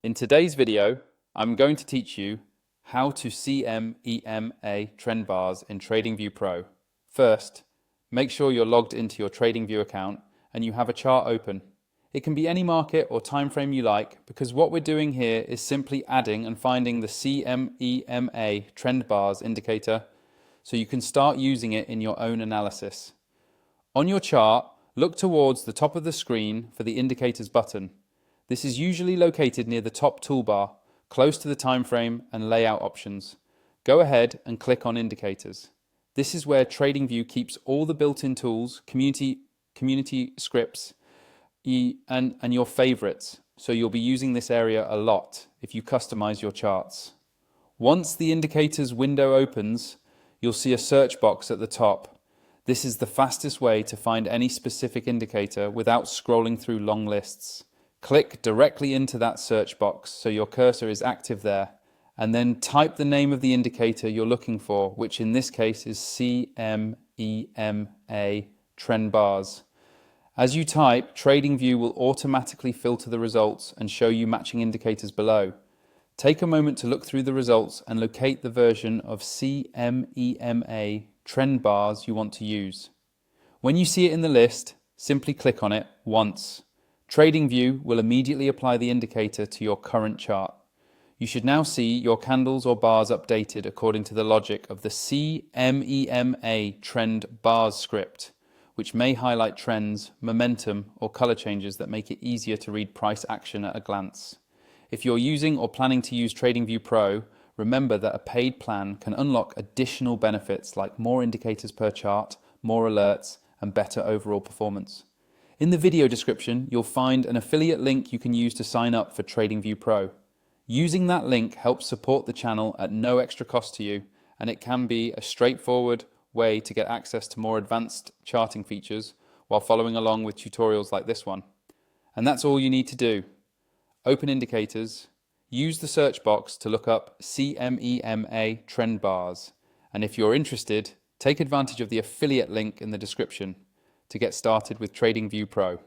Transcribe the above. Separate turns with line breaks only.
In today's video, I'm going to teach you how to CM EMA Trend Bars in TradingView Pro. First, make sure you're logged into your TradingView account and you have a chart open. It can be any market or time frame you like, because what we're doing here is simply adding and finding the CM EMA Trend Bars indicator so you can start using it in your own analysis. On your chart, look towards the top of the screen for the Indicators button. This is usually located near the top toolbar, close to the time frame and layout options. Go ahead and click on Indicators. This is where TradingView keeps all the built-in tools, community scripts, and your favorites, so you'll be using this area a lot if you customize your charts. Once the Indicators window opens, you'll see a search box at the top. This is the fastest way to find any specific indicator without scrolling through long lists. Click directly into that search box so your cursor is active there, and then type the name of the indicator you're looking for, which in this case is CM EMA Trend Bars. As you type, TradingView will automatically filter the results and show you matching indicators below. Take a moment to look through the results and locate the version of CM EMA Trend Bars you want to use. When you see it in the list, simply click on it once. TradingView will immediately apply the indicator to your current chart. You should now see your candles or bars updated according to the logic of the CM EMA Trend Bars script, which may highlight trends, momentum, or color changes that make it easier to read price action at a glance. If you're using or planning to use TradingView Pro, remember that a paid plan can unlock additional benefits like more indicators per chart, more alerts, and better overall performance. In the video description, you'll find an affiliate link you can use to sign up for TradingView Pro. Using that link helps support the channel at no extra cost to you, and it can be a straightforward way to get access to more advanced charting features while following along with tutorials like this one. And that's all you need to do. Open Indicators, use the search box to look up CM EMA Trend Bars, and if you're interested, take advantage of the affiliate link in the description to get started with TradingView Pro.